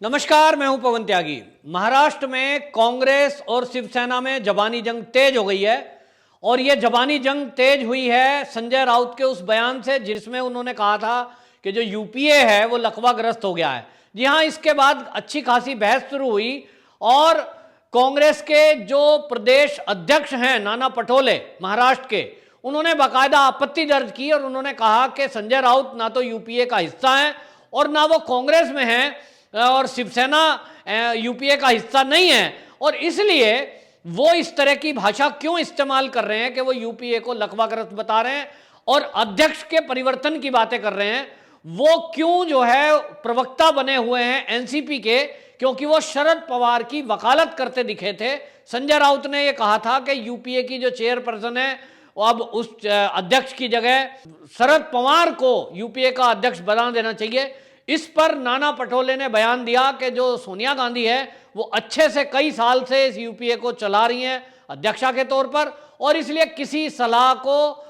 नमस्कार, मैं हूं पवन त्यागी। महाराष्ट्र में कांग्रेस और शिवसेना में जबानी जंग तेज हो गई है और यह जबानी जंग तेज हुई है संजय राउत के उस बयान से जिसमें उन्होंने कहा था कि जो यूपीए है वो लकवाग्रस्त हो गया है। जी हां, इसके बाद अच्छी खासी बहस शुरू हुई और कांग्रेस के जो प्रदेश अध्यक्ष हैं नाना पटोले महाराष्ट्र के, उन्होंने बाकायदा आपत्ति दर्ज की और उन्होंने कहा कि संजय राउत ना तो यूपीए का हिस्सा है और ना वो कांग्रेस में है और शिवसेना यूपीए का हिस्सा नहीं है, और इसलिए वो इस तरह की भाषा क्यों इस्तेमाल कर रहे हैं कि वो यूपीए को लकवाग्रस्त बता रहे हैं और अध्यक्ष के परिवर्तन की बातें कर रहे हैं। वो क्यों जो है प्रवक्ता बने हुए हैं एनसीपी के, क्योंकि वो शरद पवार की वकालत करते दिखे थे। संजय राउत ने ये कहा था कि यूपीए की जो चेयरपर्सन है अब उस अध्यक्ष की जगह शरद पवार को यूपीए का अध्यक्ष बना देना चाहिए। इस पर नाना पटोले ने बयान दिया कि जो सोनिया गांधी है वो अच्छे से कई साल से इस यूपीए को चला रही हैं अध्यक्षा के तौर पर, और इसलिए किसी सलाह को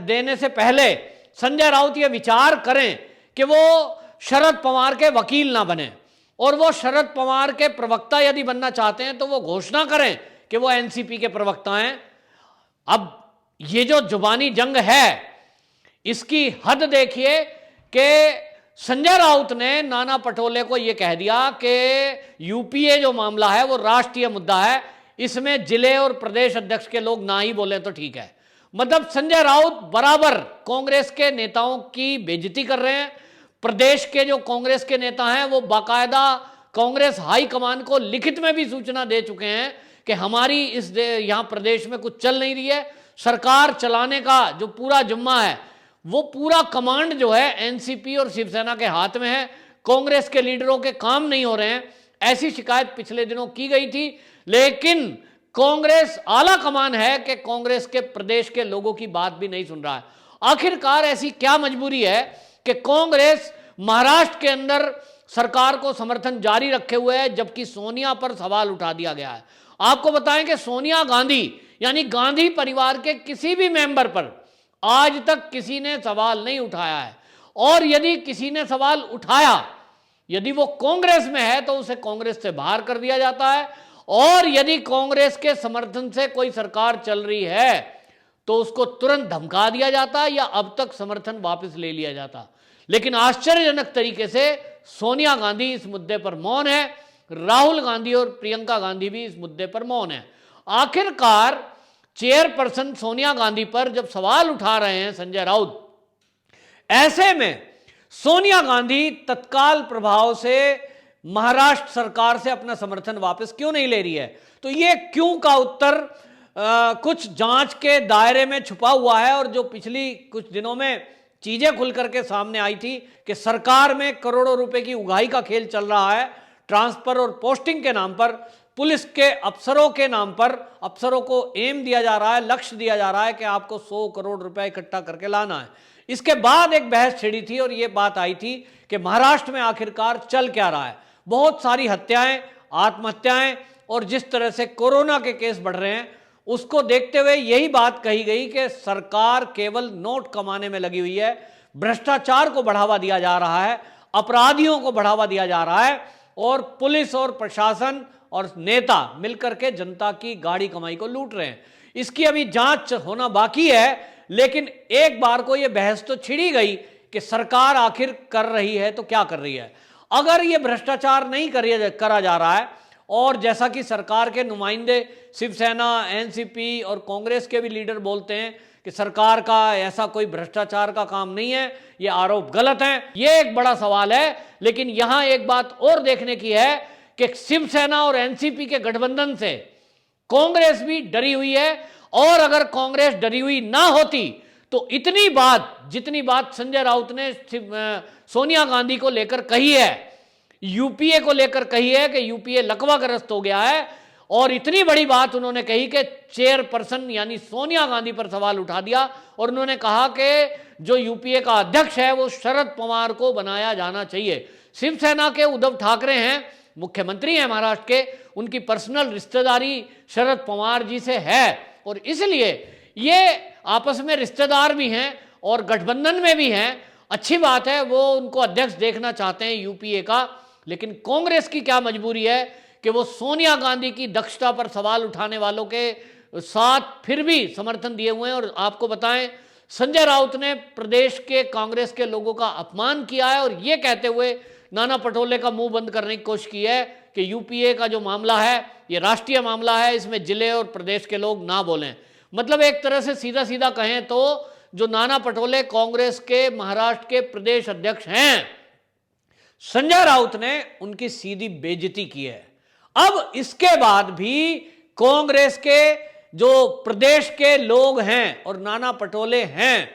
देने से पहले संजय राउत ये विचार करें कि वो शरद पवार के वकील ना बने और वो शरद पवार के प्रवक्ता यदि बनना चाहते हैं तो वो घोषणा करें कि वो एनसीपी के प्रवक्ता हैं। अब ये जो जुबानी जंग है इसकी हद देखिए कि संजय राउत ने नाना पटोले को यह कह दिया कि यूपीए जो मामला है वो राष्ट्रीय मुद्दा है, इसमें जिले और प्रदेश अध्यक्ष के लोग ना ही बोले तो ठीक है। मतलब संजय राउत बराबर कांग्रेस के नेताओं की बेइज्जती कर रहे हैं। प्रदेश के जो कांग्रेस के नेता हैं वो बाकायदा कांग्रेस हाईकमान को लिखित में भी सूचना दे चुके हैं कि हमारी इस यहां प्रदेश में कुछ चल नहीं रही है, सरकार चलाने का जो पूरा जिम्मा है वो पूरा कमांड जो है एनसीपी और शिवसेना के हाथ में है, कांग्रेस के लीडरों के काम नहीं हो रहे हैं। ऐसी शिकायत पिछले दिनों की गई थी, लेकिन कांग्रेस आला कमान है कि कांग्रेस के प्रदेश के लोगों की बात भी नहीं सुन रहा है। आखिरकार ऐसी क्या मजबूरी है कि कांग्रेस महाराष्ट्र के अंदर सरकार को समर्थन जारी रखे हुए है जबकि सोनिया पर सवाल उठा दिया गया है। आपको बताएं कि सोनिया गांधी यानी गांधी परिवार के किसी भी मेंबर पर आज तक किसी ने सवाल नहीं उठाया है, और यदि किसी ने सवाल उठाया, यदि वो कांग्रेस में है तो उसे कांग्रेस से बाहर कर दिया जाता है, और यदि कांग्रेस के समर्थन से कोई सरकार चल रही है तो उसको तुरंत धमका दिया जाता या अब तक समर्थन वापस ले लिया जाता। लेकिन आश्चर्यजनक तरीके से सोनिया गांधी इस मुद्दे पर मौन है, राहुल गांधी और प्रियंका गांधी भी इस मुद्दे पर मौन है। आखिरकार चेयरपर्सन सोनिया गांधी पर जब सवाल उठा रहे हैं संजय राउत, ऐसे में सोनिया गांधी तत्काल प्रभाव से महाराष्ट्र सरकार से अपना समर्थन वापस क्यों नहीं ले रही है? तो ये क्यों का उत्तर कुछ जांच के दायरे में छुपा हुआ है, और जो पिछली कुछ दिनों में चीजें खुल करके सामने आई थी कि सरकार में करोड़ों रुपए की उगाही का खेल चल रहा है, ट्रांसफर और पोस्टिंग के नाम पर, पुलिस के अफसरों के नाम पर अफसरों को एम दिया जा रहा है, लक्ष्य दिया जा रहा है कि आपको 100 करोड़ रुपए इकट्ठा करके लाना है। इसके बाद एक बहस छिड़ी थी और यह बात आई थी कि महाराष्ट्र में आखिरकार चल क्या रहा है। बहुत सारी हत्याएं, आत्महत्याएं और जिस तरह से कोरोना के केस बढ़ रहे हैं उसको देखते हुए यही बात कही गई कि सरकार केवल नोट कमाने में लगी हुई है, भ्रष्टाचार को बढ़ावा दिया जा रहा है, अपराधियों को बढ़ावा दिया जा रहा है, और पुलिस और प्रशासन और नेता मिलकर के जनता की गाड़ी कमाई को लूट रहे हैं। इसकी अभी जांच होना बाकी है, लेकिन एक बार को यह बहस तो छिड़ी गई कि सरकार आखिर कर रही है तो क्या कर रही है। अगर यह भ्रष्टाचार नहीं करा जा रहा है, और जैसा कि सरकार के नुमाइंदे शिवसेना, एनसीपी और कांग्रेस के भी लीडर बोलते हैं कि सरकार का ऐसा कोई भ्रष्टाचार का काम नहीं है, ये आरोप गलत हैं, ये एक बड़ा सवाल है। लेकिन यहां एक बात और देखने की है कि शिवसेना और एनसीपी के गठबंधन से कांग्रेस भी डरी हुई है, और अगर कांग्रेस डरी हुई ना होती तो इतनी बात जितनी बात संजय राउत ने सोनिया गांधी को लेकर कही है, यूपीए को लेकर कही है कि यूपीए लकवाग्रस्त हो गया है, और इतनी बड़ी बात उन्होंने कही कि चेयरपर्सन यानी सोनिया गांधी पर सवाल उठा दिया और उन्होंने कहा कि जो यूपीए का अध्यक्ष है वो शरद पवार को बनाया जाना चाहिए। शिवसेना के उद्धव ठाकरे हैं, मुख्यमंत्री हैं महाराष्ट्र के, उनकी पर्सनल रिश्तेदारी शरद पवार जी से है, और इसलिए ये आपस में रिश्तेदार भी हैं और गठबंधन में भी हैं। अच्छी बात है, वो उनको अध्यक्ष देखना चाहते हैं यूपीए का, लेकिन कांग्रेस की क्या मजबूरी है कि वो सोनिया गांधी की दक्षता पर सवाल उठाने वालों के साथ फिर भी समर्थन दिए हुए हैं। और आपको बताएं, संजय राउत ने प्रदेश के कांग्रेस के लोगों का अपमान किया है और ये कहते हुए नाना पटोले का मुंह बंद करने की कोशिश की है कि यूपीए का जो मामला है ये राष्ट्रीय मामला है, इसमें जिले और प्रदेश के लोग ना बोलें। मतलब एक तरह से सीधा सीधा कहें तो जो नाना पटोले कांग्रेस के महाराष्ट्र के प्रदेश अध्यक्ष हैं, संजय राउत ने उनकी सीधी बेइज्जती की है। अब इसके बाद भी कांग्रेस के जो प्रदेश के लोग हैं और नाना पटोले हैं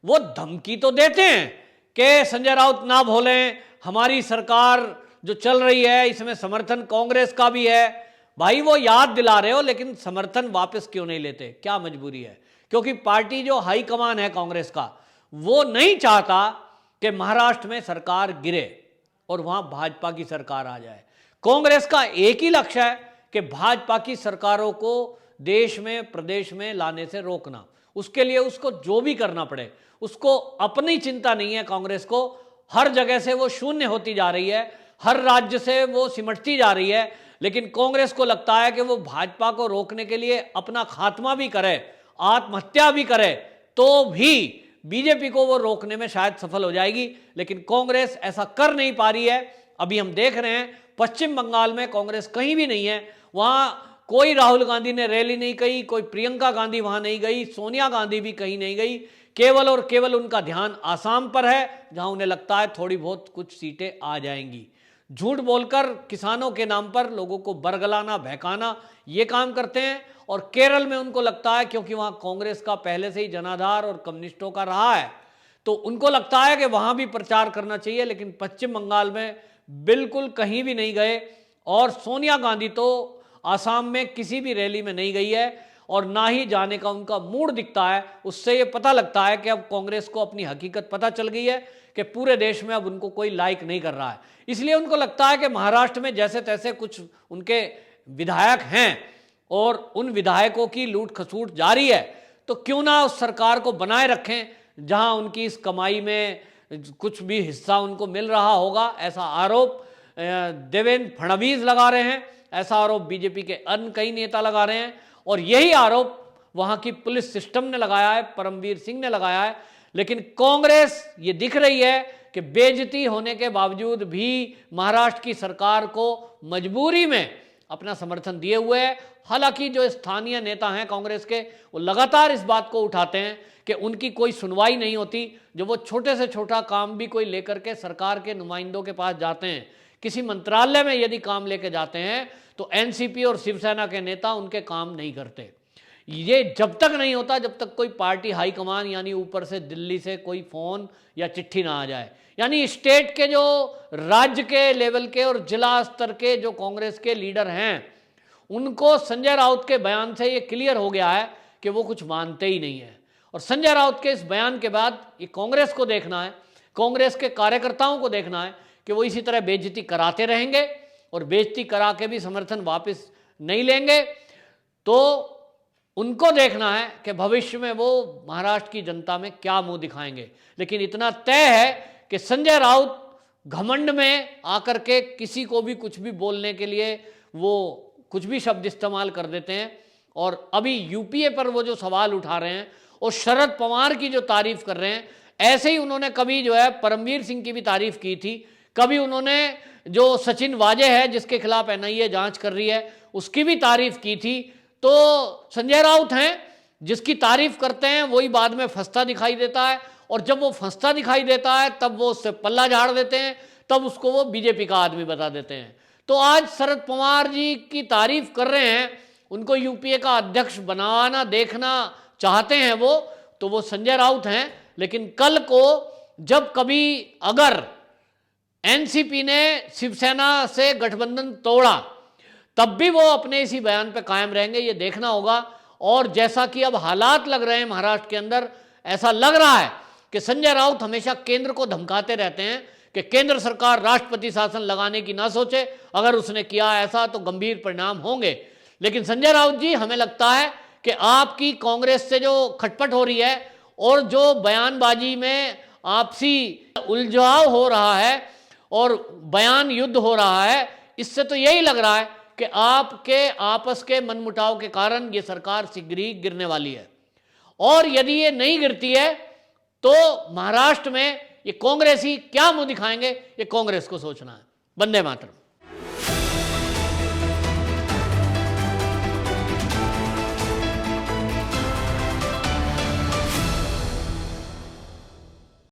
वो धमकी तो देते हैं कि संजय राउत ना भूलें, हमारी सरकार जो चल रही है इसमें समर्थन कांग्रेस का भी है। भाई वो याद दिला रहे हो, लेकिन समर्थन वापस क्यों नहीं लेते? क्या मजबूरी है? क्योंकि पार्टी जो हाईकमान है कांग्रेस का वो नहीं चाहता कि महाराष्ट्र में सरकार गिरे और वहां भाजपा की सरकार आ जाए। कांग्रेस का एक ही लक्ष्य है कि भाजपा की सरकारों को देश में प्रदेश में लाने से रोकना। उसके लिए उसको जो भी करना पड़े, उसको अपनी चिंता नहीं है। कांग्रेस को हर जगह से वो शून्य होती जा रही है, हर राज्य से वो सिमटती जा रही है, लेकिन कांग्रेस को लगता है कि वो भाजपा को रोकने के लिए अपना खात्मा भी करे, आत्महत्या भी करे, तो भी बीजेपी को वो रोकने में शायद सफल हो जाएगी। लेकिन कांग्रेस ऐसा कर नहीं पा रही है। अभी हम देख रहे हैं पश्चिम बंगाल में कांग्रेस कहीं भी नहीं है। वहां कोई राहुल गांधी ने रैली नहीं की, कोई प्रियंका गांधी वहां नहीं गई, सोनिया गांधी भी कहीं नहीं गई। केवल और केवल उनका ध्यान आसाम पर है, जहां उन्हें लगता है थोड़ी बहुत कुछ सीटें आ जाएंगी। झूठ बोलकर किसानों के नाम पर लोगों को बरगलाना, बहकाना, ये काम करते हैं। और केरल में उनको लगता है, क्योंकि वहां कांग्रेस का पहले से ही जनाधार और कम्युनिस्टों का रहा है, तो उनको लगता है कि वहां भी प्रचार करना चाहिए। लेकिन पश्चिम बंगाल में बिल्कुल कहीं भी नहीं गए। और सोनिया गांधी तो आसाम में किसी भी रैली में नहीं गई है और ना ही जाने का उनका मूड दिखता है। उससे ये पता लगता है कि अब कांग्रेस को अपनी हकीकत पता चल गई है कि पूरे देश में अब उनको कोई लाइक नहीं कर रहा है। इसलिए उनको लगता है कि महाराष्ट्र में जैसे तैसे कुछ उनके विधायक हैं और उन विधायकों की लूट खसूट जारी है, तो क्यों ना उस सरकार को बनाए रखें जहां उनकी इस कमाई में कुछ भी हिस्सा उनको मिल रहा होगा। ऐसा आरोप देवेंद्र फडणवीस लगा रहे हैं, ऐसा आरोप बीजेपी के अन्य कई नेता लगा रहे हैं और यही आरोप वहां की पुलिस सिस्टम ने लगाया है, परमवीर सिंह ने लगाया है। लेकिन कांग्रेस ये दिख रही है कि बेइज्जती होने के बावजूद भी महाराष्ट्र की सरकार को मजबूरी में अपना समर्थन दिए हुए है। हालांकि जो स्थानीय नेता हैं कांग्रेस के, वो लगातार इस बात को उठाते हैं कि उनकी कोई सुनवाई नहीं होती। जो वो छोटे से छोटा काम भी कोई लेकर के सरकार के नुमाइंदों के पास जाते हैं, किसी मंत्रालय में यदि काम लेके जाते हैं, तो एनसीपी और शिवसेना के नेता उनके काम नहीं करते। ये जब तक नहीं होता जब तक कोई पार्टी हाईकमान यानी ऊपर से दिल्ली से कोई फोन या चिट्ठी ना आ जाए। यानी स्टेट के जो राज्य के लेवल के और जिला स्तर के जो कांग्रेस के लीडर हैं, उनको संजय राउत के बयान से ये क्लियर हो गया है कि वो कुछ मानते ही नहीं है। और संजय राउत के इस बयान के बाद ये कांग्रेस को देखना है, कांग्रेस के कार्यकर्ताओं को देखना है कि वो इसी तरह बेइज्जती कराते रहेंगे और बेइज्जती करा के भी समर्थन वापस नहीं लेंगे। तो उनको देखना है कि भविष्य में वो महाराष्ट्र की जनता में क्या मुंह दिखाएंगे। लेकिन इतना तय है कि संजय राउत घमंड में आकर के किसी को भी कुछ भी बोलने के लिए वो कुछ भी शब्द इस्तेमाल कर देते हैं। और अभी यूपीए पर वो जो सवाल उठा रहे हैं और शरद पवार की जो तारीफ कर रहे हैं, ऐसे ही उन्होंने कभी जो है परमवीर सिंह की भी तारीफ की थी, कभी उन्होंने जो सचिन वाजे है जिसके खिलाफ एनआईए जांच कर रही है उसकी भी तारीफ की थी। तो संजय राउत हैं जिसकी तारीफ करते हैं वही बाद में फंसता दिखाई देता है, और जब वो फंसता दिखाई देता है तब वो उससे पल्ला झाड़ देते हैं, तब उसको वो बीजेपी का आदमी बता देते हैं। तो आज शरद पवार जी की तारीफ कर रहे हैं, उनको यूपीए का अध्यक्ष बनाना देखना चाहते हैं वो, तो वो संजय राउत हैं। लेकिन कल को जब कभी अगर एनसीपी ने शिवसेना से गठबंधन तोड़ा, तब भी वो अपने इसी बयान पे कायम रहेंगे, ये देखना होगा। और जैसा कि अब हालात लग रहे हैं महाराष्ट्र के अंदर, ऐसा लग रहा है कि संजय राउत हमेशा केंद्र को धमकाते रहते हैं कि केंद्र सरकार राष्ट्रपति शासन लगाने की ना सोचे, अगर उसने किया ऐसा तो गंभीर परिणाम होंगे। लेकिन संजय राउत जी, हमें लगता है कि आपकी कांग्रेस से जो खटपट हो रही है और जो बयानबाजी में आपसी उलझाव हो रहा है, और बयान युद्ध हो रहा है, इससे तो यही लग रहा है कि आपके आपस के मनमुटाव के कारण ये सरकार शीघ्र ही गिरने वाली है। और यदि ये नहीं गिरती है तो महाराष्ट्र में ये कांग्रेसी क्या मुंह दिखाएंगे, ये कांग्रेस को सोचना है। वंदे मातरम।